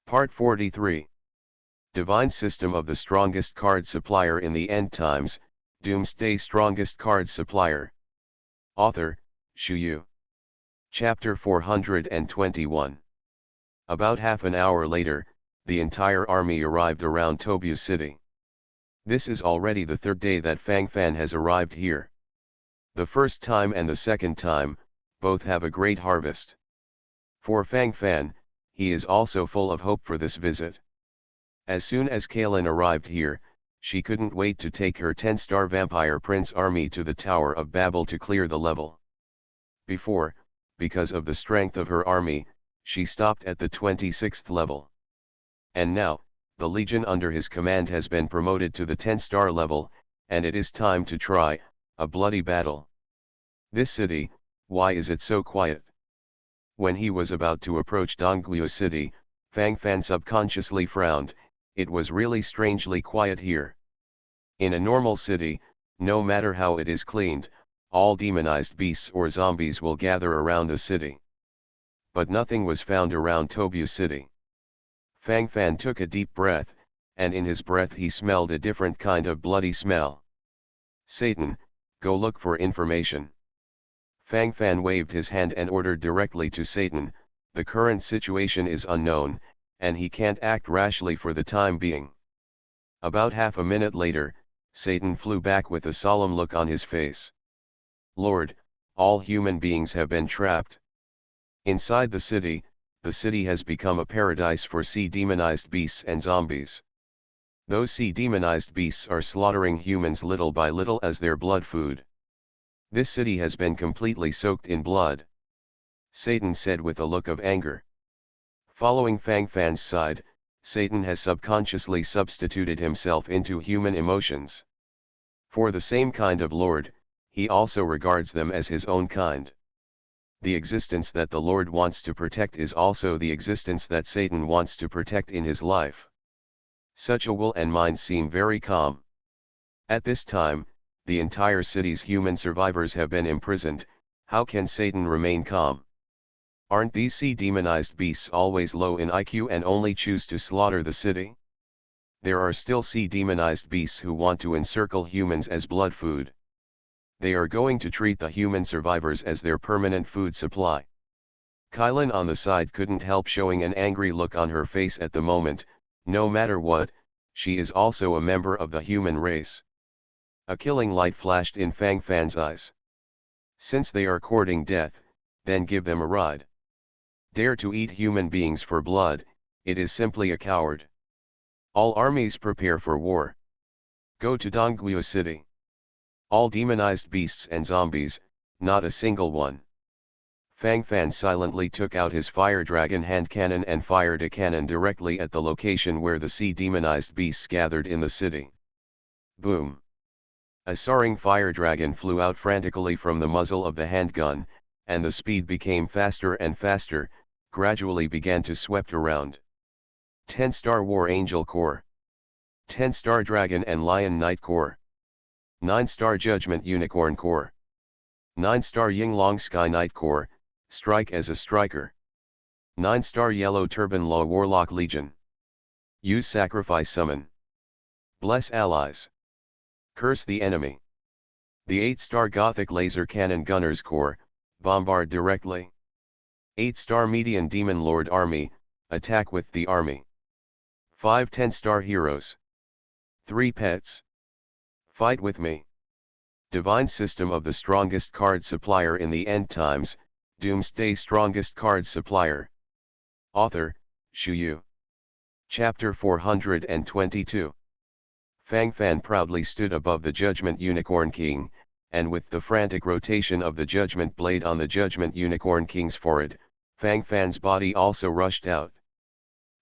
Part 43. Divine System of the Strongest Card Supplier in the End Times, Doomsday Strongest Card Supplier. Author, Shu Yu. Chapter 421. About half an hour later, the entire army arrived around Tobu City. This is already the third day that Fang Fan has arrived here. The first time and the second time, both have a great harvest. For Fang Fan, he is also full of hope for this visit. As soon as Kaylin arrived here, she couldn't wait to take her 10-star Vampire Prince army to the Tower of Babel to clear the level. Before, because of the strength of her army, she stopped at the 26th level. And now, the legion under his command has been promoted to the 10-star level, and it is time to try a bloody battle. This city, why is it so quiet? When he was about to approach Dongguo City, Fang Fan subconsciously frowned. It was really strangely quiet here. In a normal city, no matter how it is cleaned, all demonized beasts or zombies will gather around the city. But nothing was found around Tobu City. Fang Fan took a deep breath, and in his breath he smelled a different kind of bloody smell. Satan, go look for information. Fang Fan waved his hand and ordered directly to Satan. The current situation is unknown, and he can't act rashly for the time being. About half a minute later, Satan flew back with a solemn look on his face. Lord, all human beings have been trapped. Inside the city has become a paradise for sea-demonized beasts and zombies. Those sea-demonized beasts are slaughtering humans little by little as their blood food. This city has been completely soaked in blood. Satan said with a look of anger. Following Fang Fan's side, Satan has subconsciously substituted himself into human emotions. For the same kind of Lord, he also regards them as his own kind. The existence that the Lord wants to protect is also the existence that Satan wants to protect in his life. Such a will and mind seem very calm. At this time, the entire city's human survivors have been imprisoned. How can Satan remain calm? Aren't these sea-demonized beasts always low in IQ and only choose to slaughter the city? There are still sea-demonized beasts who want to encircle humans as blood food. They are going to treat the human survivors as their permanent food supply. Kaylin on the side couldn't help showing an angry look on her face at the moment. No matter what, she is also a member of the human race. A killing light flashed in Fang Fan's eyes. Since they are courting death, then give them a ride. Dare to eat human beings for blood, it is simply a coward. All armies prepare for war. Go to Dongguo City. All demonized beasts and zombies, not a single one. Fang Fan silently took out his fire dragon hand cannon and fired a cannon directly at the location where the sea-demonized beasts gathered in the city. Boom! A soaring fire dragon flew out frantically from the muzzle of the handgun, and the speed became faster and faster, gradually began to swept around. 10-star War Angel Corps. 10-star Dragon and Lion Knight Corps. 9-star Judgment Unicorn Corps. 9-star Yinglong Sky Knight Corps, strike as a striker. 9-star Yellow Turban Law Warlock Legion. Use Sacrifice Summon. Bless allies. Curse the enemy. The 8-star Gothic Laser Cannon Gunners Corps, bombard directly. 8-star Median Demon Lord Army, attack with the army. 5 10-star Heroes. 3 Pets. Fight with me. Divine System of the Strongest Card Supplier in the End Times, Doomsday Strongest Card Supplier. Author, Shu Yu. Chapter 422. Fang Fan proudly stood above the Judgment Unicorn King, and with the frantic rotation of the Judgment Blade on the Judgment Unicorn King's forehead, Fang Fan's body also rushed out.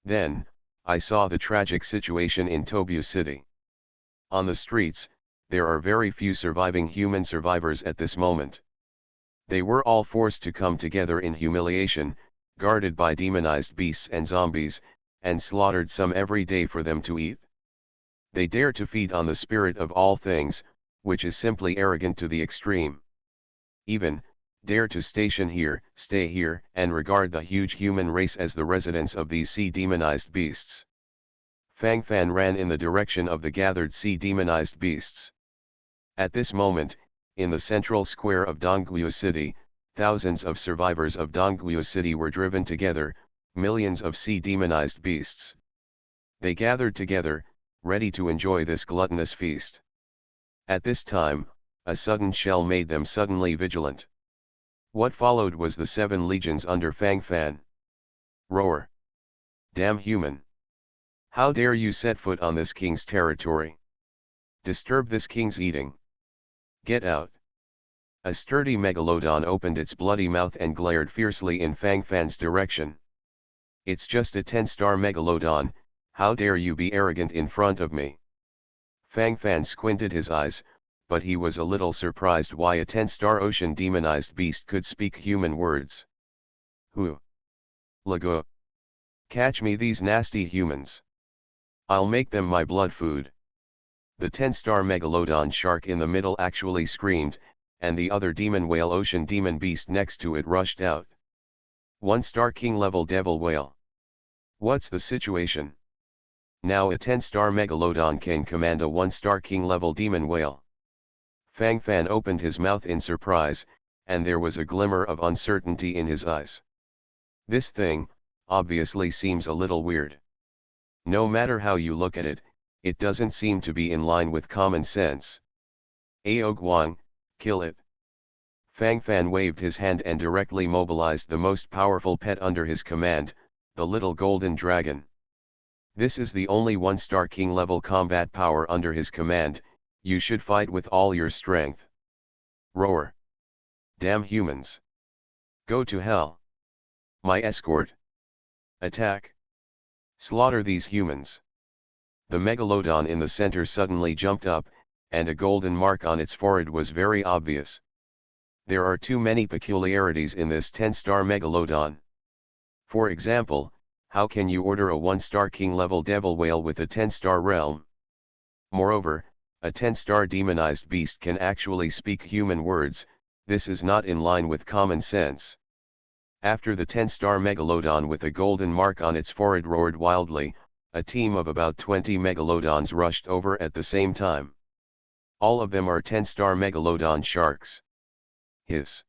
Then, I saw the tragic situation in Tobu City. On the streets, there are very few surviving human survivors at this moment. They were all forced to come together in humiliation, guarded by demonized beasts and zombies, and slaughtered some every day for them to eat. They dare to feed on the spirit of all things, which is simply arrogant to the extreme. Even, Dare to station here, stay here, and regard the huge human race as the residents of these sea-demonized beasts. Fang Fan ran in the direction of the gathered sea-demonized beasts. At this moment, in the central square of Dongguo City, thousands of survivors of Dongguo City were driven together, millions of sea-demonized beasts. They gathered together, ready to enjoy this gluttonous feast. At this time, a sudden shell made them suddenly vigilant. What followed was the 7 legions under Fang Fan. Roar! Damn human! How dare you set foot on this king's territory? Disturb this king's eating. Get out! A sturdy megalodon opened its bloody mouth and glared fiercely in Fang Fan's direction. It's just a 10-star megalodon, how dare you be arrogant in front of me? Fang Fan squinted his eyes, but he was a little surprised why a 10-star ocean demonized beast could speak human words. Who? Lago. Catch me these nasty humans. I'll make them my blood food. The 10-star megalodon shark in the middle actually screamed, and the other demon whale ocean demon beast next to it rushed out. 1-star king level devil whale. What's the situation? Now a 10-star megalodon can command a 1-star king level demon whale. Fang Fan opened his mouth in surprise, and there was a glimmer of uncertainty in his eyes. This thing, obviously seems a little weird. No matter how you look at it, it doesn't seem to be in line with common sense. Ao Guang, kill it. Fang Fan waved his hand and directly mobilized the most powerful pet under his command, the little golden dragon. This is the only 1-star king level combat power under his command, you should fight with all your strength. Roar! Damn humans! Go to hell! My escort! Attack! Slaughter these humans! The megalodon in the center suddenly jumped up, and a golden mark on its forehead was very obvious. There are too many peculiarities in this 10-star megalodon. For example, how can you order a 1-star king level devil whale with a 10-star realm? Moreover, a 10-star demonized beast can actually speak human words, this is not in line with common sense. After the 10-star megalodon with a golden mark on its forehead roared wildly, a team of about 20 megalodons rushed over at the same time. All of them are 10-star megalodon sharks. Hiss!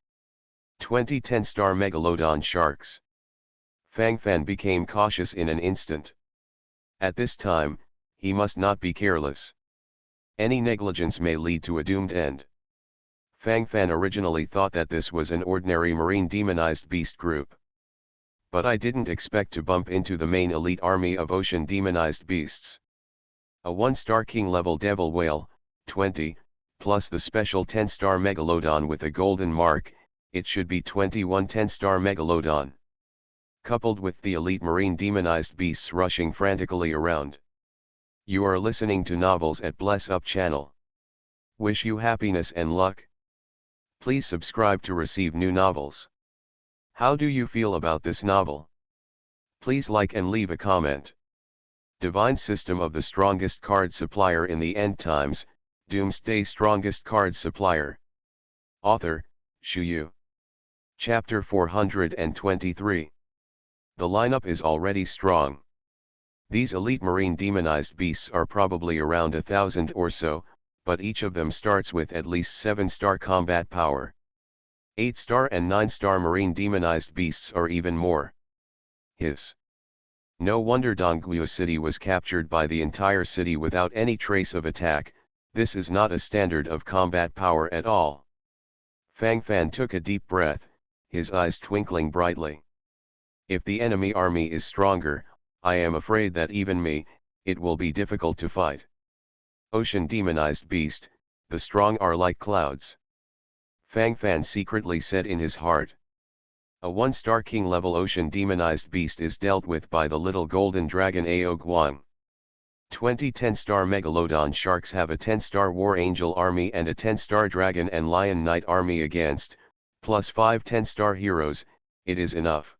20 10-star megalodon sharks. Fang Fan became cautious in an instant. At this time, he must not be careless. Any negligence may lead to a doomed end. Fang Fan originally thought that this was an ordinary marine demonized beast group. But I didn't expect to bump into the main elite army of ocean demonized beasts. A 1-star king level devil whale, 20, plus the special 10-star megalodon with a golden mark, it should be 21 10-star megalodon. Coupled with the elite marine demonized beasts rushing frantically around. You are listening to Novels at Bless Up channel. Wish you happiness and luck. Please subscribe to receive new novels. How do you feel about this novel? Please like and leave a comment. Divine System of the Strongest Card Supplier in the End Times, Doomsday Strongest Card Supplier. Author, Shu Yu. Chapter 423. The lineup is already strong. These elite marine demonized beasts are probably around 1,000 or so, but each of them starts with at least 7-star combat power. 8-star and 9-star marine demonized beasts are even more. Hiss! No wonder Dongguo City was captured by the entire city without any trace of attack, this is not a standard of combat power at all. Fang Fan took a deep breath, his eyes twinkling brightly. If the enemy army is stronger, I am afraid that even me, it will be difficult to fight. Ocean demonized beast, the strong are like clouds. Fang Fan secretly said in his heart. A 1-star king level ocean demonized beast is dealt with by the little golden dragon Ao Guang. 20 10-star megalodon sharks have a 10-star war angel army and a 10-star dragon and lion knight army against, plus 5 10-star heroes, it is enough.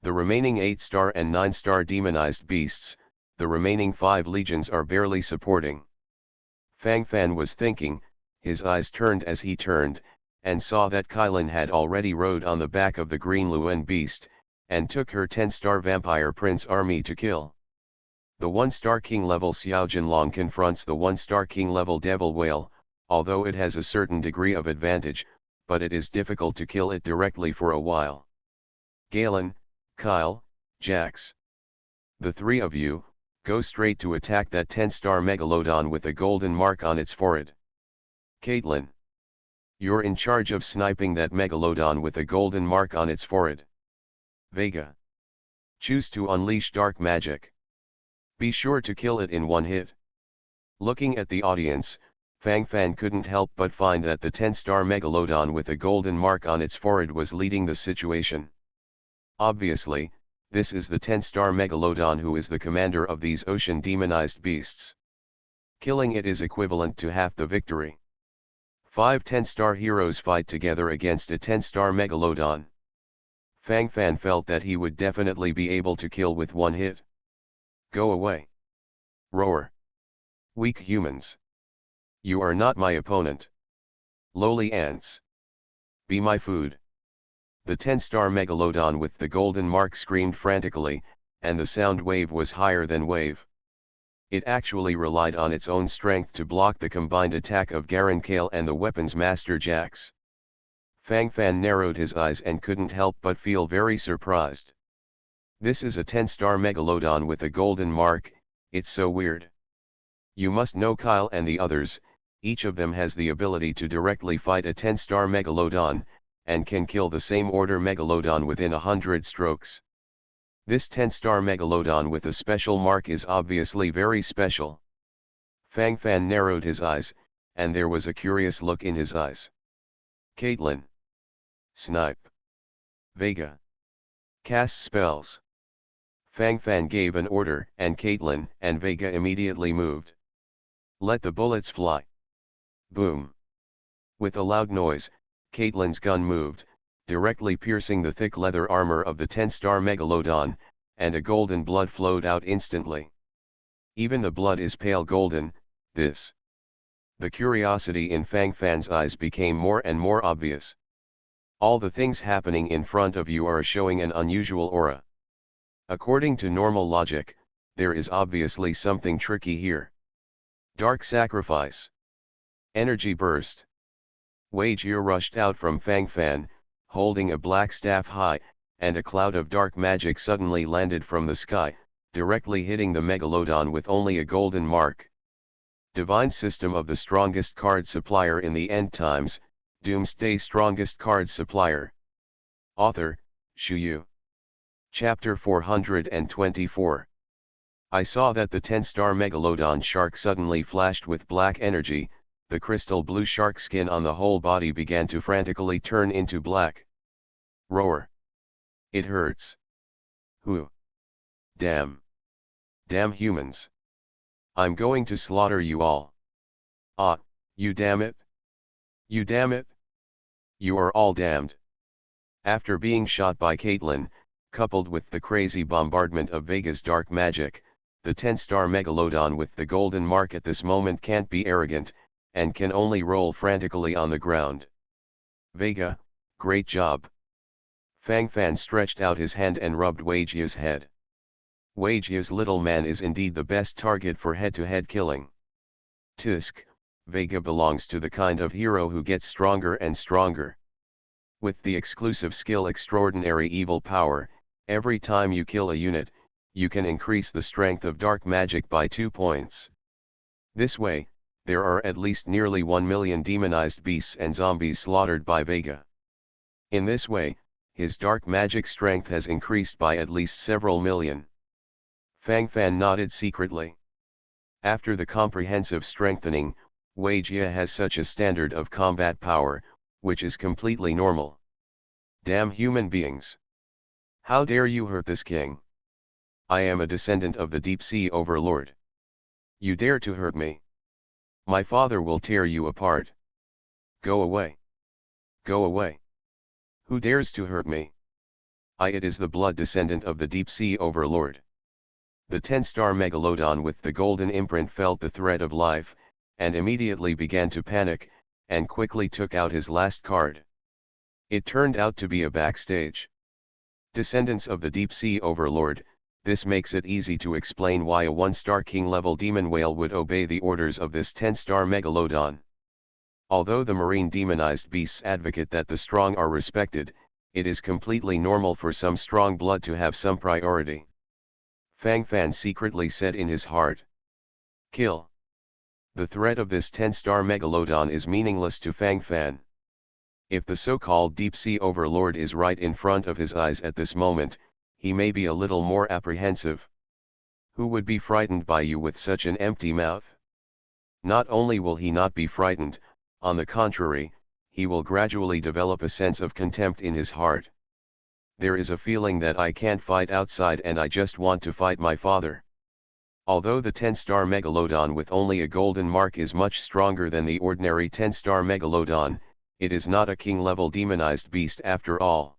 The remaining 8-star and 9-star demonized beasts, the remaining 5 legions are barely supporting. Fang Fan was thinking, his eyes turned as he turned, and saw that Kylan had already rode on the back of the green Luen beast, and took her 10-star vampire prince army to kill. The 1-star king level Xiao Jinlong confronts the 1-star king level devil whale, although it has a certain degree of advantage, but it is difficult to kill it directly for a while. Galen, Kyle, Jax. The three of you, go straight to attack that 10-star megalodon with a golden mark on its forehead. Caitlin. You're in charge of sniping that megalodon with a golden mark on its forehead. Vega. Choose to unleash dark magic. Be sure to kill it in one hit. Looking at the audience, Fang Fan couldn't help but find that the 10-star megalodon with a golden mark on its forehead was leading the situation. Obviously, this is the 10-star megalodon who is the commander of these ocean demonized beasts. Killing it is equivalent to half the victory. 5 10-star heroes fight together against a 10-star megalodon. Fang Fan felt that he would definitely be able to kill with one hit. Go away. Roar. Weak humans. You are not my opponent. Lowly ants. Be my food. The 10-star megalodon with the golden mark screamed frantically, and the sound wave was higher than wave. It actually relied on its own strength to block the combined attack of Garen Kale and the weapons master Jax. Fang Fan narrowed his eyes and couldn't help but feel very surprised. This is a 10-star megalodon with a golden mark, it's so weird. You must know Kyle and the others, each of them has the ability to directly fight a 10-star megalodon, and can kill the same order megalodon within 100 strokes. This 10-star megalodon with a special mark is obviously very special. Fang Fan narrowed his eyes, and there was a curious look in his eyes. Caitlin. Snipe. Vega. Cast spells. Fang Fan gave an order, and Caitlin and Vega immediately moved. Let the bullets fly. Boom. With a loud noise, Caitlin's gun moved, directly piercing the thick leather armor of the 10-star megalodon, and a golden blood flowed out instantly. Even the blood is pale golden, this. The curiosity in Fang Fan's eyes became more and more obvious. All the things happening in front of you are showing an unusual aura. According to normal logic, there is obviously something tricky here. Dark sacrifice. Energy burst. Wei Jie rushed out from Fang Fan, holding a black staff high, and a cloud of dark magic suddenly landed from the sky, directly hitting the megalodon with only a golden mark. Divine System of the Strongest Card Supplier in the End Times, Doomsday Strongest Card Supplier. Author, Shu Yu. Chapter 424. I saw that the 10-star megalodon shark suddenly flashed with black energy. The crystal blue shark skin on the whole body began to frantically turn into black. Roar. It hurts. Who? Damn. Damn humans. I'm going to slaughter you all. Ah, you damn it. You damn it. You are all damned. After being shot by Caitlin, coupled with the crazy bombardment of Vega's dark magic, the 10-star megalodon with the golden mark at this moment can't be arrogant, and can only roll frantically on the ground. Vega, great job. Fang Fan stretched out his hand and rubbed Wei Jie's head. Wei Jie's little man is indeed the best target for head-to-head killing. Tisk, Vega belongs to the kind of hero who gets stronger and stronger. With the exclusive skill Extraordinary Evil Power, every time you kill a unit, you can increase the strength of dark magic by 2 points. This way, there are at least nearly 1 million demonized beasts and zombies slaughtered by Vega. In this way, his dark magic strength has increased by at least several million. Fang Fan nodded secretly. After the comprehensive strengthening, Wei Jie has such a standard of combat power, which is completely normal. Damn human beings! How dare you hurt this king? I am a descendant of the deep sea overlord. You dare to hurt me? My father will tear you apart. Go away. Go away. Who dares to hurt me? It is the blood descendant of the deep sea overlord. The 10-star megalodon with the golden imprint felt the threat of life, and immediately began to panic, and quickly took out his last card. It turned out to be a backstage. Descendants of the Deep Sea Overlord, this makes it easy to explain why a 1-star king level demon whale would obey the orders of this 10-star megalodon. Although the marine demonized beasts advocate that the strong are respected, it is completely normal for some strong blood to have some priority. Fang Fan secretly said in his heart. Kill. The threat of this 10-star megalodon is meaningless to Fang Fan. If the so-called deep sea overlord is right in front of his eyes at this moment, he may be a little more apprehensive. Who would be frightened by you with such an empty mouth? Not only will he not be frightened, on the contrary, he will gradually develop a sense of contempt in his heart. There is a feeling that I can't fight outside and I just want to fight my father. Although the 10-star megalodon with only a golden mark is much stronger than the ordinary 10-star megalodon, it is not a king-level demonized beast after all.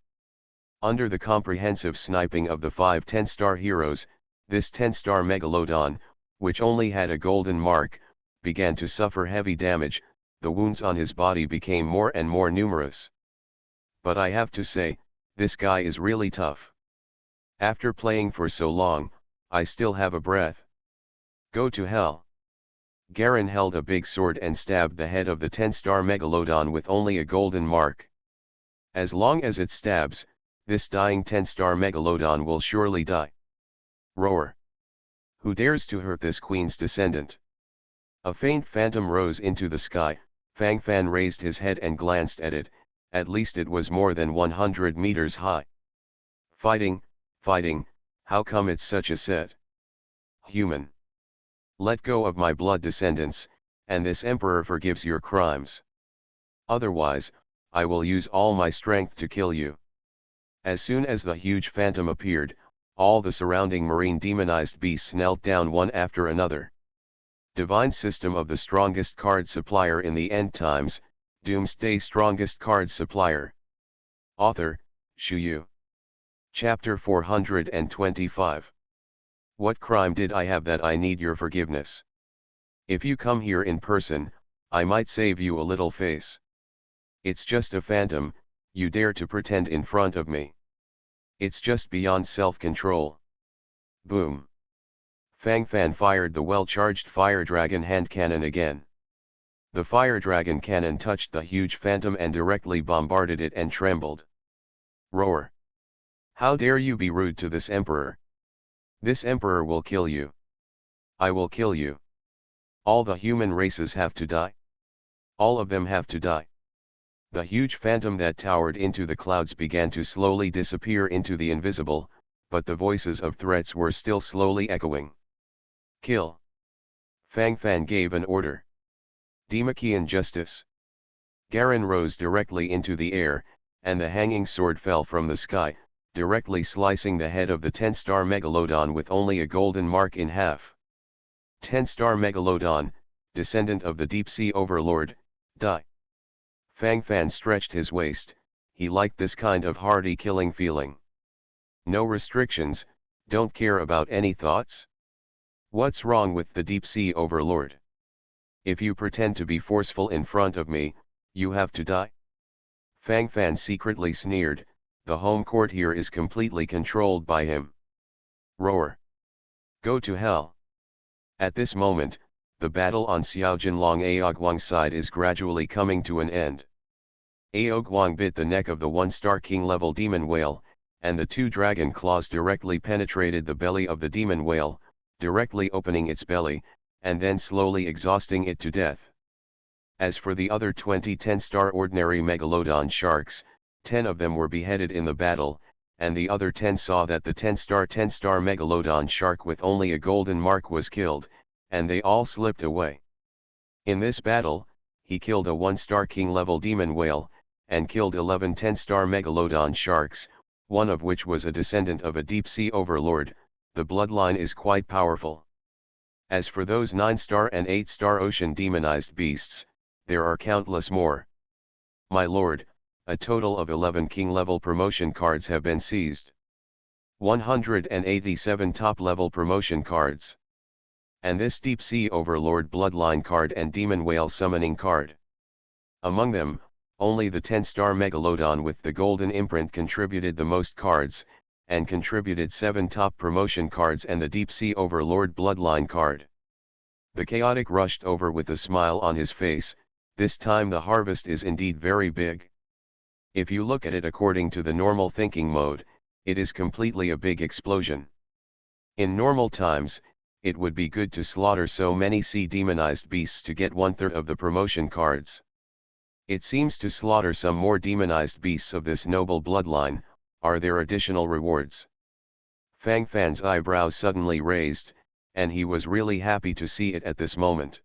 Under the comprehensive sniping of the 5 10-star heroes, this 10-star megalodon, which only had a golden mark, began to suffer heavy damage. The wounds on his body became more and more numerous. But I have to say, this guy is really tough. After playing for so long, I still have a breath. Go to hell. Garen held a big sword and stabbed the head of the 10-star megalodon with only a golden mark. As long as it stabs, this dying 10-star megalodon will surely die. Roar. Who dares to hurt this queen's descendant? A faint phantom rose into the sky. Fang Fan raised his head and glanced at it. At least it was more than 100 meters high. Fighting, fighting, how come it's such a set? Human. Let go of my blood descendants, and this emperor forgives your crimes. Otherwise, I will use all my strength to kill you. As soon as the huge phantom appeared, all the surrounding marine demonized beasts knelt down one after another. Divine System of the Strongest Card Supplier in the End Times, Doomsday Strongest Card Supplier. Author, Shu Yu. Chapter 425. What crime did I have that I need your forgiveness? If you come here in person, I might save you a little face. It's just a phantom, you dare to pretend in front of me. It's just beyond self-control. Boom. Fang Fan fired the well-charged fire dragon hand cannon again. The fire dragon cannon touched the huge phantom and directly bombarded it and trembled. Roar. How dare you be rude to this emperor? This emperor will kill you. I will kill you. All the human races have to die. All of them have to die. The huge phantom that towered into the clouds began to slowly disappear into the invisible, but the voices of threats were still slowly echoing. Kill. Fang Fan gave an order. Demachian justice. Garen rose directly into the air, and the hanging sword fell from the sky, directly slicing the head of the 10-star megalodon with only a golden mark in half. 10-star megalodon, descendant of the deep sea overlord, die. Fang Fan stretched his waist. He liked this kind of hearty killing feeling. No restrictions, don't care about any thoughts? What's wrong with the deep sea overlord? If you pretend to be forceful in front of me, you have to die. Fang Fan secretly sneered, the home court here is completely controlled by him. Roar. Go to hell. At this moment, the battle on Xiaojinlong Aoguang's side is gradually coming to an end. Aoguang bit the neck of the 1-star king-level demon whale, and the 2 dragon claws directly penetrated the belly of the demon whale, directly opening its belly, and then slowly exhausting it to death. As for the other 20 10-star ordinary megalodon sharks, 10 of them were beheaded in the battle, and the other 10 saw that the 10-star megalodon shark with only a golden mark was killed, and they all slipped away. In this battle, he killed a 1-star king-level demon whale, and killed 11 10-star megalodon sharks, one of which was a descendant of a deep-sea overlord. The bloodline is quite powerful. As for those 9-star and 8-star ocean demonized beasts, there are countless more. My lord, a total of 11 king-level promotion cards have been seized. 187 top-level promotion cards. And this deep-sea overlord bloodline card and demon whale summoning card. Among them, only the 10-star Megalodon with the golden imprint contributed the most cards, and contributed 7 top promotion cards and the Deep Sea Overlord Bloodline card. The Chaotic rushed over with a smile on his face. This time the harvest is indeed very big. If you look at it according to the normal thinking mode, it is completely a big explosion. In normal times, it would be good to slaughter so many sea demonized beasts to get 1/3 of the promotion cards. It seems to slaughter some more demonized beasts of this noble bloodline. Are there additional rewards? Fang Fan's eyebrows suddenly raised, and he was really happy to see it at this moment.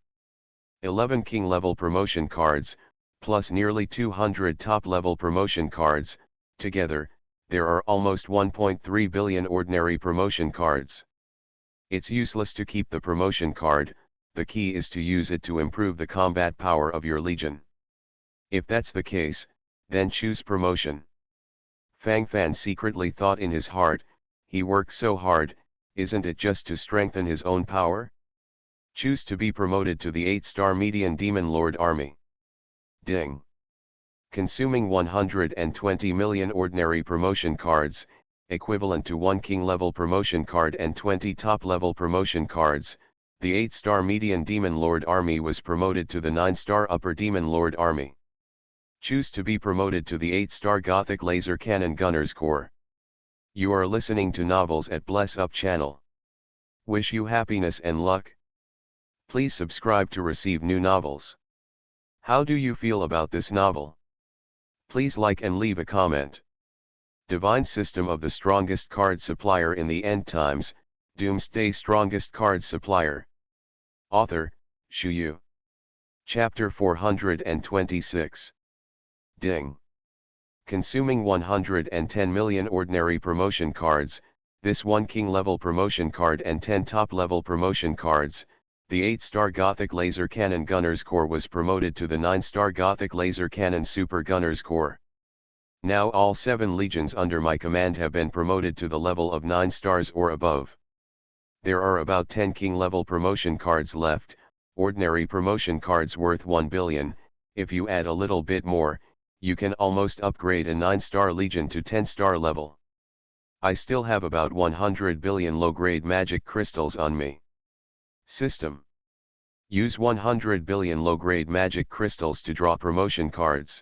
11 king level promotion cards, plus nearly 200 top level promotion cards, together, there are almost 1.3 billion ordinary promotion cards. It's useless to keep the promotion card, the key is to use it to improve the combat power of your legion. If that's the case, then choose promotion. Fang Fan secretly thought in his heart, he works so hard, isn't it just to strengthen his own power? Choose to be promoted to the 8-star Median Demon Lord Army. Ding. Consuming 120 million ordinary promotion cards, equivalent to 1 king level promotion card and 20 top level promotion cards, the 8-star Median Demon Lord Army was promoted to the 9-star Upper Demon Lord Army. Choose to be promoted to the 8-star Gothic Laser Cannon Gunners Corps. You are listening to Novels at Bless Up channel. Wish you happiness and luck. Please subscribe to receive new novels. How do you feel about this novel? Please like and leave a comment. Divine System of the Strongest Card Supplier in the End Times, Doomsday Strongest Card Supplier. Author, Shu Yu. Chapter 426. Ding. Consuming 110 million ordinary promotion cards, this 1 king level promotion card and 10 top level promotion cards, the 8-star Gothic Laser Cannon Gunners Corps was promoted to the 9-star Gothic Laser Cannon Super Gunners Corps. Now all 7 legions under my command have been promoted to the level of 9 stars or above. There are about 10 king level promotion cards left, ordinary promotion cards worth 1 billion, if you add a little bit more, you can almost upgrade a 9-star legion to 10-star level. I still have about 100 billion low-grade magic crystals on me. System. Use 100 billion low-grade magic crystals to draw promotion cards.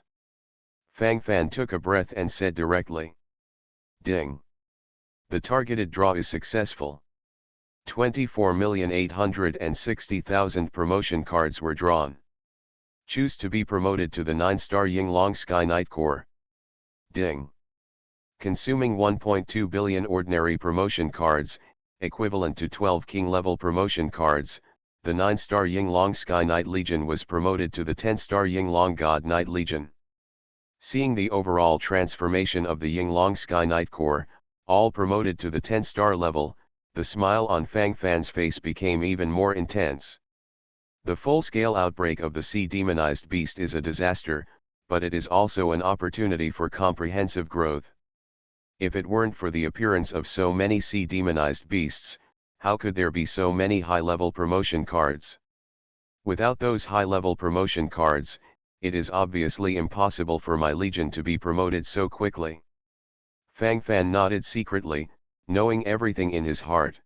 Fang Fan took a breath and said directly. Ding. The targeted draw is successful. 24,860,000 promotion cards were drawn. Choose to be promoted to the 9-star Yinglong Sky Knight Corps. Ding. Consuming 1.2 billion ordinary promotion cards, equivalent to 12 king level promotion cards, the 9-star Yinglong Sky Knight Legion was promoted to the 10-star Yinglong God Knight Legion. Seeing the overall transformation of the Yinglong Sky Knight Corps, all promoted to the 10-star level, the smile on Fang Fan's face became even more intense. The full-scale outbreak of the sea demonized beast is a disaster, but it is also an opportunity for comprehensive growth. If it weren't for the appearance of so many sea demonized beasts, how could there be so many high-level promotion cards? Without those high-level promotion cards, it is obviously impossible for my legion to be promoted so quickly. Fang Fan nodded secretly, knowing everything in his heart.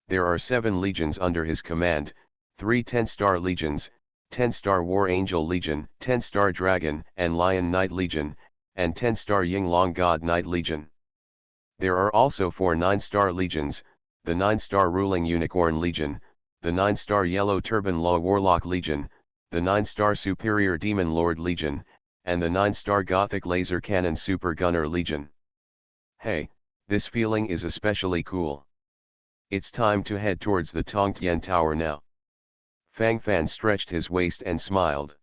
There are 7 legions under his command, 3 10-star legions, 10-star War Angel Legion, 10-star Dragon and Lion Knight Legion, and 10-star Yinglong God Knight Legion. There are also 4 9-star legions, the 9-star Ruling Unicorn Legion, the 9-star Yellow Turban Law Warlock Legion, the 9-star Superior Demon Lord Legion, and the 9-star Gothic Laser Cannon Super Gunner Legion. Hey, this feeling is especially cool. It's time to head towards the Tongtian Tower now. Fang Fan stretched his waist and smiled.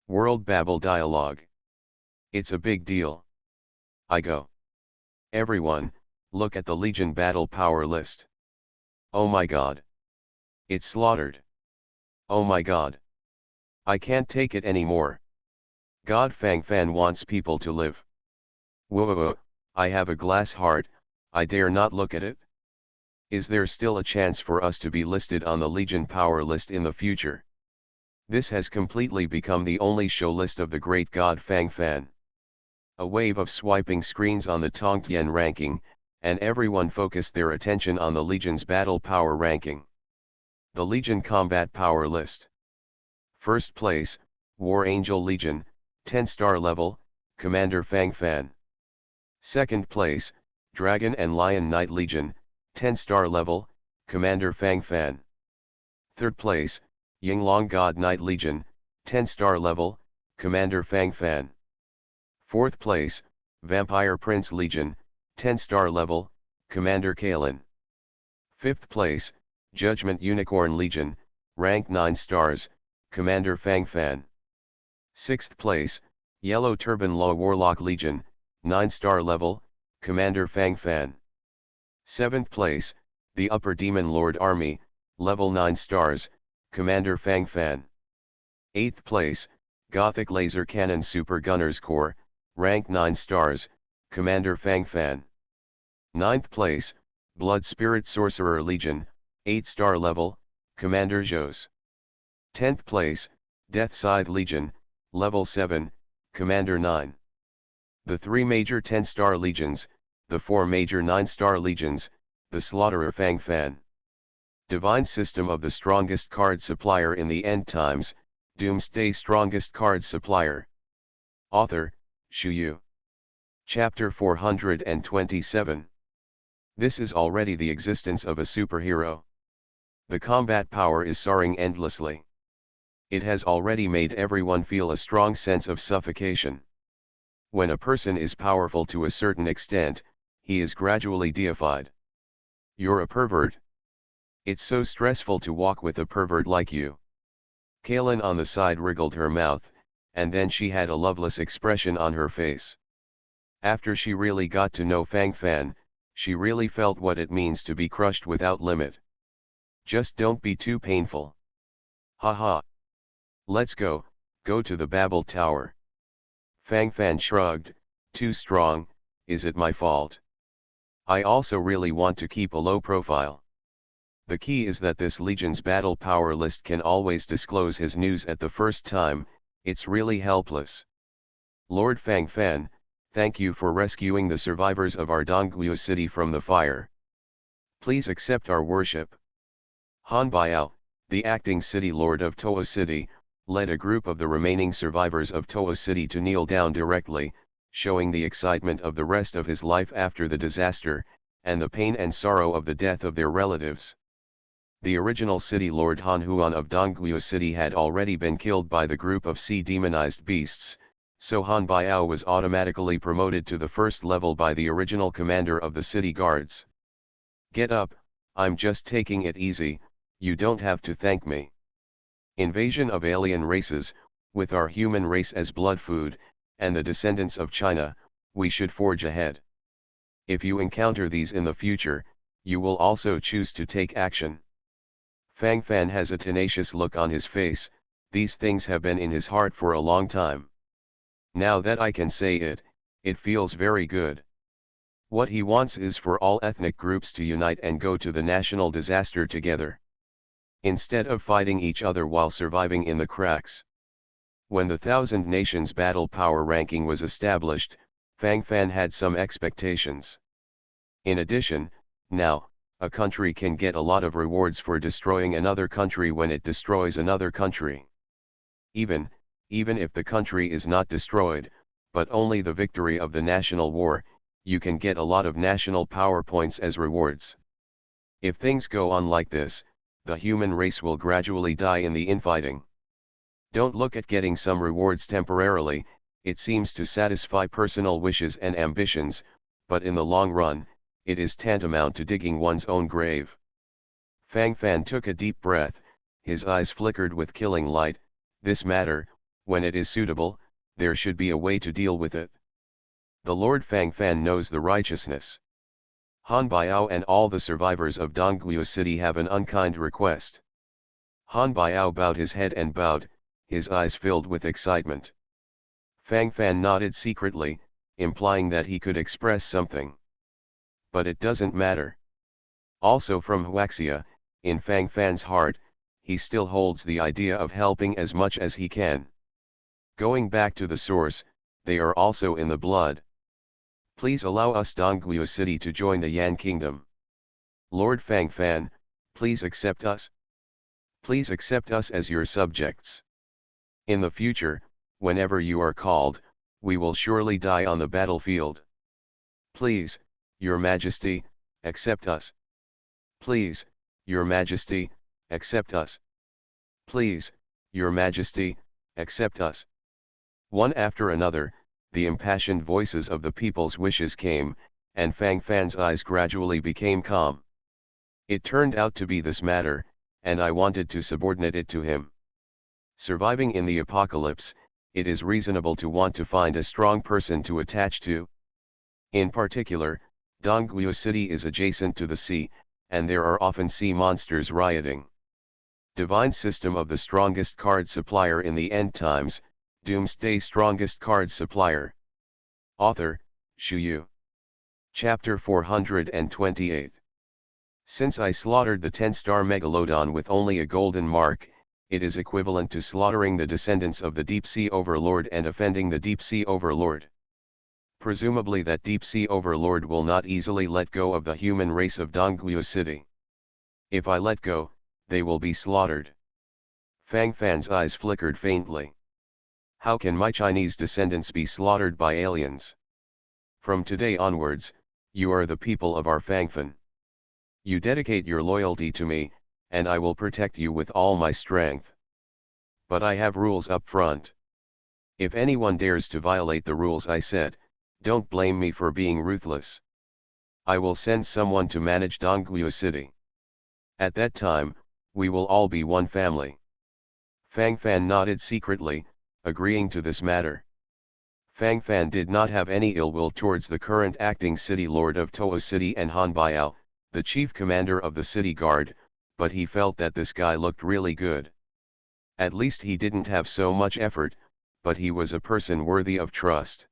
World Babble Dialogue. It's a big deal. I go. Everyone, look at the Legion battle power list. Oh my god. It's slaughtered. Oh my god. I can't take it anymore. God, Fang Fan wants people to live. Whoa, I have a glass heart, I dare not look at it. Is there still a chance for us to be listed on the Legion power list in the future? This has completely become the only show list of the great god Fang Fan. A wave of swiping screens on the Tongtian ranking, and everyone focused their attention on the Legion's battle power ranking. The Legion Combat Power List. First place, War Angel Legion, 10-star level, Commander Fang Fan. Second place, Dragon and Lion Knight Legion, 10-star level, Commander Fang Fan. Third place, Yinglong God Knight Legion, 10-star level, Commander Fang Fan. Fourth place, Vampire Prince Legion, 10-star level, Commander Kalen. Fifth place, Judgment Unicorn Legion, rank 9 stars, Commander Fang Fan. Sixth place, Yellow Turban Law Warlock Legion, 9-star level, Commander Fang Fan. Seventh place, the Upper Demon Lord Army, level 9 stars, Commander Fang Fan. Eighth place, Gothic Laser Cannon Super Gunners Corps, rank 9 stars, Commander Fang Fan. Ninth place, Blood Spirit Sorcerer Legion, 8-star level, Commander Jose. 10th place, Death Scythe Legion, level 7, Commander 9. The 3 major 10-star legions, the 4 major 9-star legions, the Slaughterer Fang Fan. Divine System of the Strongest Card Supplier in the End Times, Doomsday Strongest Card Supplier. Author, Shu Yu. Chapter 427. This is already the existence of a superhero. The combat power is soaring endlessly. It has already made everyone feel a strong sense of suffocation. When a person is powerful to a certain extent, he is gradually deified. You're a pervert. It's so stressful to walk with a pervert like you. Kalen on the side wriggled her mouth, and then she had a loveless expression on her face. After she really got to know Fang Fan, she really felt what it means to be crushed without limit. Just don't be too painful. Haha. Let's go to the Babel Tower. Fang Fan shrugged, too strong, is it my fault? I also really want to keep a low profile. The key is that this Legion's battle power list can always disclose his news at the first time, it's really helpless. Lord Fang Fan, thank you for rescuing the survivors of our Dongguo city from the fire. Please accept our worship. Han Biao, the acting city lord of Toa City, led a group of the remaining survivors of Toa City to kneel down directly, showing the excitement of the rest of his life after the disaster, and the pain and sorrow of the death of their relatives. The original city lord Han Huan of Dongguo City had already been killed by the group of sea-demonized beasts, so Han Biao was automatically promoted to the first level by the original commander of the city guards. Get up, I'm just taking it easy, you don't have to thank me. Invasion of alien races, with our human race as blood food, and the descendants of China, we should forge ahead. If you encounter these in the future, you will also choose to take action. Fang Fan has a tenacious look on his face, these things have been in his heart for a long time. Now that I can say it, it feels very good. What he wants is for all ethnic groups to unite and go to the national disaster together, instead of fighting each other while surviving in the cracks. When the Thousand Nations Battle Power ranking was established, Fang Fan had some expectations. In addition, now, a country can get a lot of rewards for destroying another country when it destroys another country. Even if the country is not destroyed, but only the victory of the national war, you can get a lot of national power points as rewards. If things go on like this, the human race will gradually die in the infighting. Don't look at getting some rewards temporarily, it seems to satisfy personal wishes and ambitions, but in the long run, it is tantamount to digging one's own grave. Fang Fan took a deep breath, his eyes flickered with killing light. This matter, when it is suitable, there should be a way to deal with it. The Lord Fang Fan knows the righteousness. Han Biao and all the survivors of Dongguo City have an unkind request. Han Biao bowed his head and bowed, his eyes filled with excitement. Fang Fan nodded secretly, implying that he could express something. But it doesn't matter. Also from Huaxia, in Fang Fan's heart, he still holds the idea of helping as much as he can. Going back to the source, they are also in the blood. Please allow us Dongguo City to join the Yan Kingdom. Lord Fang Fan, please accept us. Please accept us as your subjects. In the future, whenever you are called, we will surely die on the battlefield. Please, Your Majesty, accept us. Please, Your Majesty, accept us. Please, Your Majesty, accept us. One after another, the impassioned voices of the people's wishes came, and Fang Fan's eyes gradually became calm. It turned out to be this matter, and I wanted to subordinate it to him. Surviving in the apocalypse, it is reasonable to want to find a strong person to attach to. In particular, Dongguo City is adjacent to the sea, and there are often sea monsters rioting. Divine System of the Strongest Card Supplier in the End Times, Doomsday Strongest Card Supplier. Author, Shu Yu. Chapter 428. Since I slaughtered the 10-star Megalodon with only a golden mark, it is equivalent to slaughtering the descendants of the Deep-Sea Overlord and offending the Deep-Sea Overlord. Presumably that Deep-Sea Overlord will not easily let go of the human race of Dongguo City. If I let go, they will be slaughtered. Fang Fan's eyes flickered faintly. How can my Chinese descendants be slaughtered by aliens? From today onwards, you are the people of our Fang Fan. You dedicate your loyalty to me, and I will protect you with all my strength. But I have rules up front. If anyone dares to violate the rules I set, don't blame me for being ruthless. I will send someone to manage Dongguo City. At that time, we will all be one family. Fang Fan nodded secretly, agreeing to this matter. Fang Fan did not have any ill will towards the current acting city lord of Toho City and Han Biao, the chief commander of the city guard, but he felt that this guy looked really good. At least he didn't have so much effort, but he was a person worthy of trust.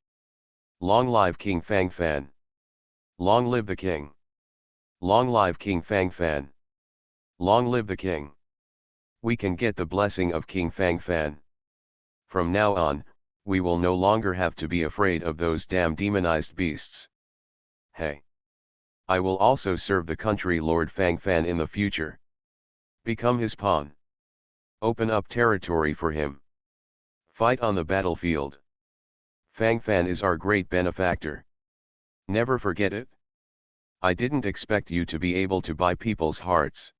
Long live King Fang Fan! Long live the king! Long live King Fang Fan! Long live the king! We can get the blessing of King Fang Fan. From now on, we will no longer have to be afraid of those damn demonized beasts. Hey! I will also serve the country Lord Fang Fan in the future. Become his pawn. Open up territory for him. Fight on the battlefield. Fang Fan is our great benefactor. Never forget it. I didn't expect you to be able to buy people's hearts.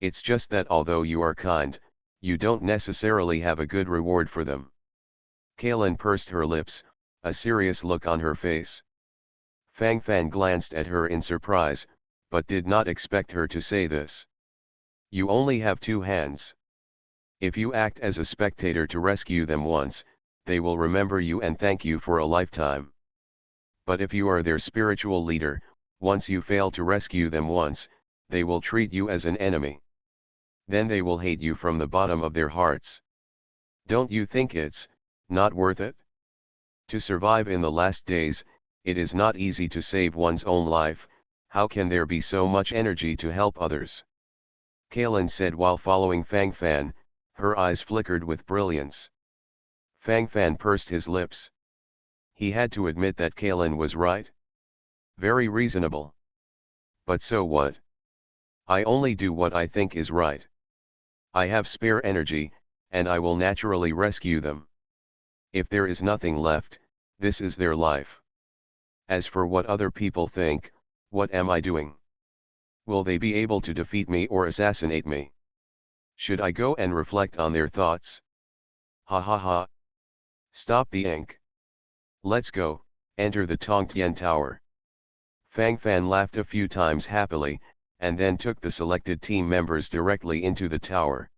It's just that although you are kind, you don't necessarily have a good reward for them. Kaylin pursed her lips, a serious look on her face. Fang Fan glanced at her in surprise, but did not expect her to say this. You only have two hands. If you act as a spectator to rescue them once, they will remember you and thank you for a lifetime. But if you are their spiritual leader, once you fail to rescue them once, they will treat you as an enemy. Then they will hate you from the bottom of their hearts. Don't you think it's not worth it? To survive in the last days, it is not easy to save one's own life. How can there be so much energy to help others? Kaylin said while following Fang Fan, her eyes flickered with brilliance. Fang Fan pursed his lips. He had to admit that Kaylin was right. Very reasonable. But so what? I only do what I think is right. I have spare energy, and I will naturally rescue them. If there is nothing left, this is their life. As for what other people think, what am I doing? Will they be able to defeat me or assassinate me? Should I go and reflect on their thoughts? Ha ha ha. Stop the ink. Let's go, enter the Tongtian Tower. Fang Fan laughed a few times happily, and then took the selected team members directly into the tower.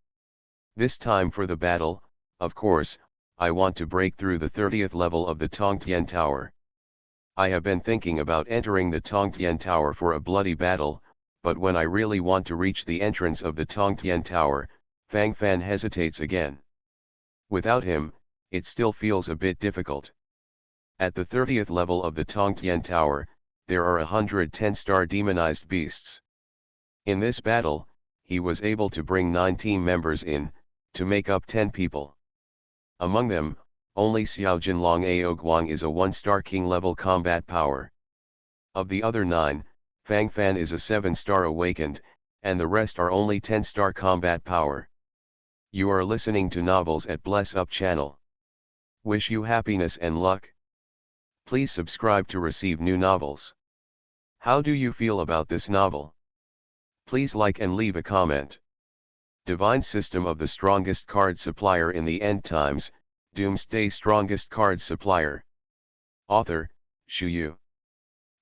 This time for the battle, of course, I want to break through the 30th level of the Tongtian Tower. I have been thinking about entering the Tongtian Tower for a bloody battle, but when I really want to reach the entrance of the Tongtian Tower, Fang Fan hesitates again. Without him, it still feels a bit difficult. At the 30th level of the Tongtian Tower, there are 110 star demonized beasts. In this battle, he was able to bring 9 team members in, to make up 10 people. Among them, only Xiao Jinlong Aoguang is a 1-star king level combat power. Of the other 9, Fang Fan is a 7-star awakened, and the rest are only 10-star combat power. You are listening to Novels at Bless Up channel. Wish you happiness and luck. Please subscribe to receive new novels. How do you feel about this novel? Please like and leave a comment. Divine System of the Strongest Card Supplier in the End Times, Doomsday Strongest Card Supplier. Author, Xu Yu.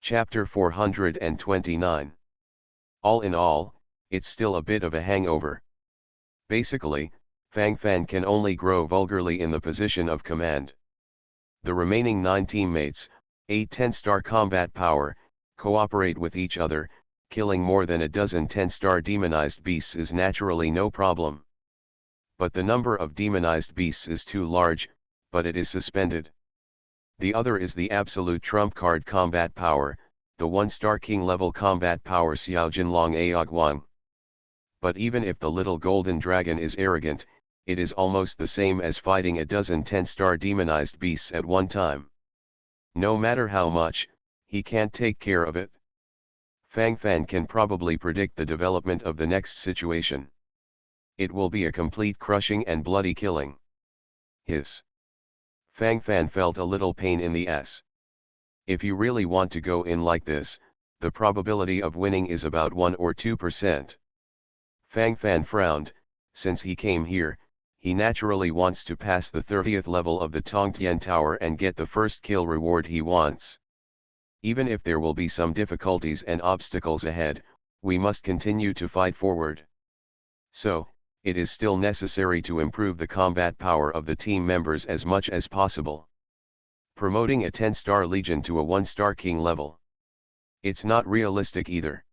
Chapter 429. All in all, it's still a bit of a hangover. Basically, Fang Fan can only grow vulgarly in the position of command. The remaining 9 teammates, 8 10-star combat power, cooperate with each other. Killing more than a dozen 10-star demonized beasts is naturally no problem. But the number of demonized beasts is too large, but it is suspended. The other is the absolute trump card combat power, the 1-star king level combat power Xiao Jinlong Aoguang. But even if the little golden dragon is arrogant, it is almost the same as fighting a dozen 10-star demonized beasts at one time. No matter how much, he can't take care of it. Fang Fan can probably predict the development of the next situation. It will be a complete crushing and bloody killing. Hiss. Fang Fan felt a little pain in the ass. If you really want to go in like this, the probability of winning is about 1 or 2%. Fang Fan frowned. Since he came here, he naturally wants to pass the 30th level of the Tongtian Tower and get the first kill reward he wants. Even if there will be some difficulties and obstacles ahead, we must continue to fight forward. So, it is still necessary to improve the combat power of the team members as much as possible. Promoting a 10-star legion to a 1-star king level. It's not realistic either.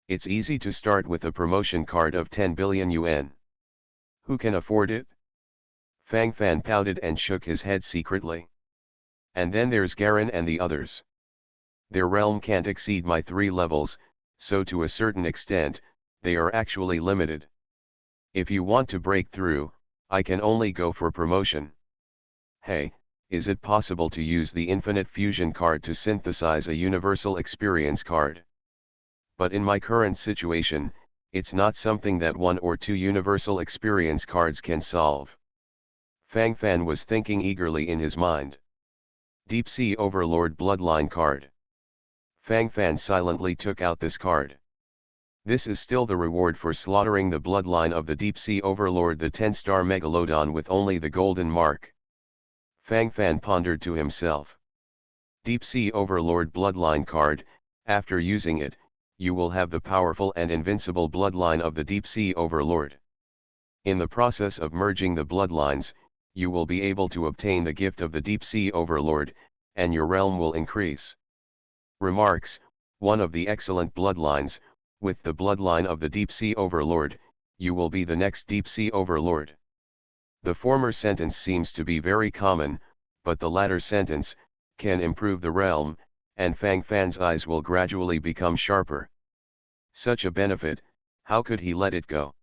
It's easy to start with a promotion card of 10 billion yuan. Who can afford it? Fang Fan pouted and shook his head secretly. And then there's Garen and the others. Their realm can't exceed my 3 levels, so to a certain extent, they are actually limited. If you want to break through, I can only go for promotion. Hey, is it possible to use the Infinite Fusion card to synthesize a Universal Experience card? But in my current situation, it's not something that 1 or 2 Universal Experience cards can solve. Fang Fan was thinking eagerly in his mind. Deep Sea Overlord Bloodline card. Fang Fan silently took out this card. This is still the reward for slaughtering the bloodline of the Deep Sea Overlord, the 10-star Megalodon with only the golden mark. Fang Fan pondered to himself. Deep Sea Overlord Bloodline card, after using it, you will have the powerful and invincible bloodline of the Deep Sea Overlord. In the process of merging the bloodlines, you will be able to obtain the gift of the Deep Sea Overlord, and your realm will increase. Remarks, one of the excellent bloodlines, with the bloodline of the Deep Sea Overlord, you will be the next Deep Sea Overlord. The former sentence seems to be very common, but the latter sentence, can improve the realm, and Fang Fan's eyes will gradually become sharper. Such a benefit, how could he let it go?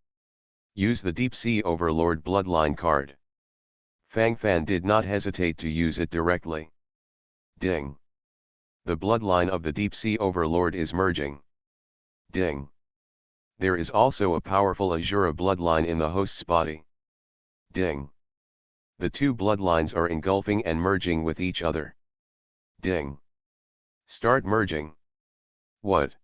Use the Deep Sea Overlord bloodline card. Fang Fan did not hesitate to use it directly. Ding. The bloodline of the Deep Sea Overlord is merging. Ding. There is also a powerful Azura bloodline in the host's body. Ding. The 2 bloodlines are engulfing and merging with each other. Ding. Start merging. What?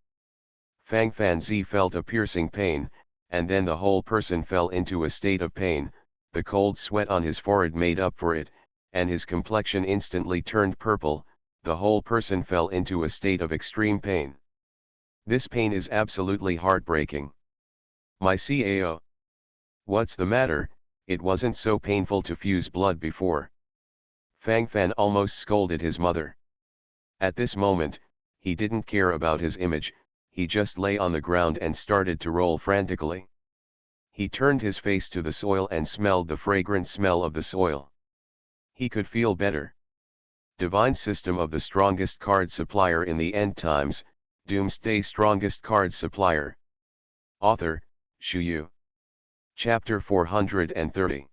Fang Fan Zi felt a piercing pain, and then the whole person fell into a state of pain. The cold sweat on his forehead made up for it, and his complexion instantly turned purple. The whole person fell into a state of extreme pain. This pain is absolutely heartbreaking. My CAO. What's the matter? It wasn't so painful to fuse blood before. Fang Fan almost scolded his mother. At this moment, he didn't care about his image, he just lay on the ground and started to roll frantically. He turned his face to the soil and smelled the fragrant smell of the soil. He could feel better. Divine System of the Strongest Card Supplier in the End Times, Doomsday Strongest Card Supplier. Author, Shuyu. Chapter 430.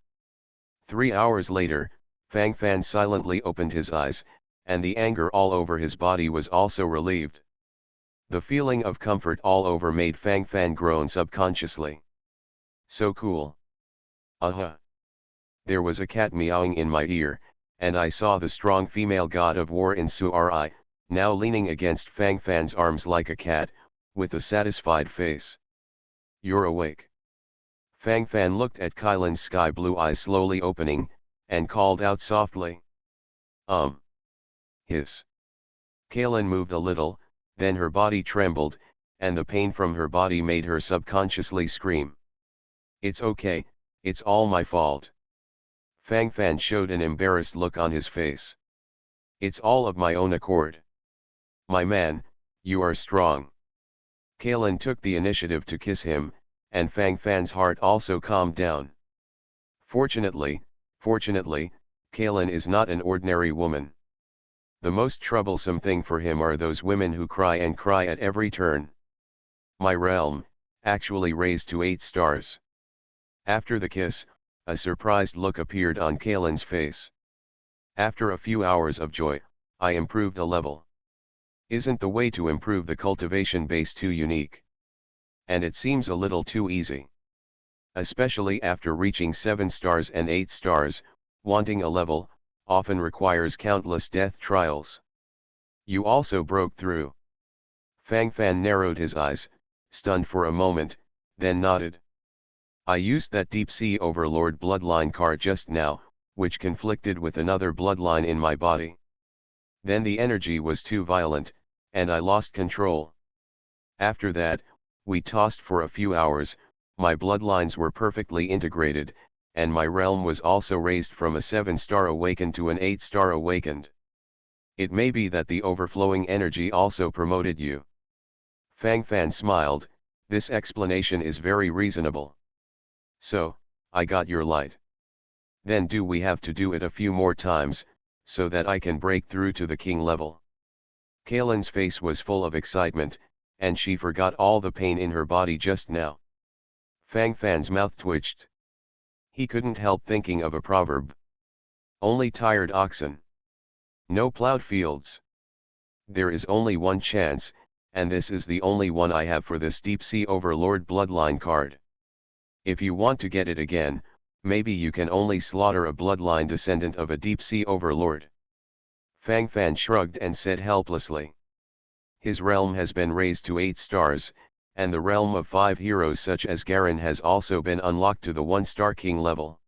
3 hours later, Fang Fan silently opened his eyes, and the anger all over his body was also relieved. The feeling of comfort all over made Fang Fan groan subconsciously. So cool. There was a cat meowing in my ear, and I saw the strong female god of war in Su'Ri, now leaning against Fang Fan's arms like a cat, with a satisfied face. You're awake. Fang Fan looked at Kylan's sky blue eyes slowly opening, and called out softly. Hiss. Kylan moved a little, then her body trembled, and the pain from her body made her subconsciously scream. It's okay, it's all my fault. Fang Fan showed an embarrassed look on his face. It's all of my own accord. My man, you are strong. Kylan took the initiative to kiss him, and Fang Fan's heart also calmed down. Fortunately, Kylan is not an ordinary woman. The most troublesome thing for him are those women who cry and cry at every turn. My realm, actually raised to 8 stars. After the kiss, a surprised look appeared on Kylan's face. After a few hours of joy, I improved a level. Isn't the way to improve the cultivation base too unique? And it seems a little too easy. Especially after reaching 7 stars and 8 stars, wanting a level, often requires countless death trials. You also broke through. Fang Fan narrowed his eyes, stunned for a moment, then nodded. I used that Deep Sea Overlord bloodline card just now, which conflicted with another bloodline in my body. Then the energy was too violent, and I lost control. After that, we tossed for a few hours, my bloodlines were perfectly integrated, and my realm was also raised from a 7-star awakened to an 8-star awakened. It may be that the overflowing energy also promoted you. Fang Fan smiled, this explanation is very reasonable. So, I got your light. Then do we have to do it a few more times, so that I can break through to the king level? Kylan's face was full of excitement, and she forgot all the pain in her body just now. Fang Fan's mouth twitched. He couldn't help thinking of a proverb. Only tired oxen. No plowed fields. There is only one chance, and this is the only one I have for this Deep Sea Overlord bloodline card. If you want to get it again, maybe you can only slaughter a bloodline descendant of a Deep Sea Overlord. Fang Fan shrugged and said helplessly. His realm has been raised to 8 stars, and the realm of 5 heroes such as Garen has also been unlocked to the 1-star king level.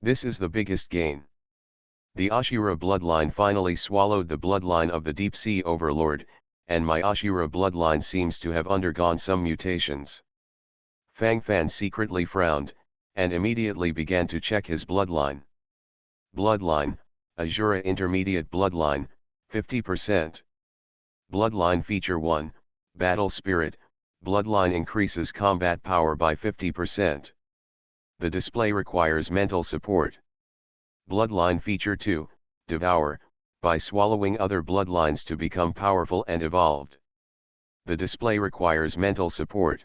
This is the biggest gain. The Ashura bloodline finally swallowed the bloodline of the Deep Sea Overlord, and my Ashura bloodline seems to have undergone some mutations. Fang Fan secretly frowned, and immediately began to check his bloodline. Bloodline, Ashura Intermediate Bloodline, 50%. Bloodline Feature 1, Battle Spirit, Bloodline increases combat power by 50%. The display requires mental support. Bloodline Feature 2, Devour, by swallowing other bloodlines to become powerful and evolved. The display requires mental support.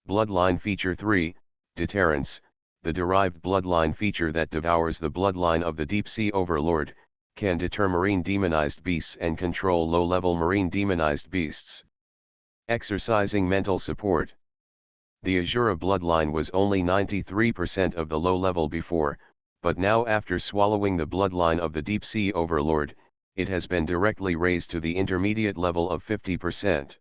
Bloodline Feature 3, Deterrence, the derived bloodline feature that devours the bloodline of the Deep Sea Overlord, can deter marine demonized beasts and control low-level marine demonized beasts. Exercising mental support. The Ashura bloodline was only 93% of the low level before, but now after swallowing the bloodline of the Deep Sea Overlord, it has been directly raised to the intermediate level of 50%.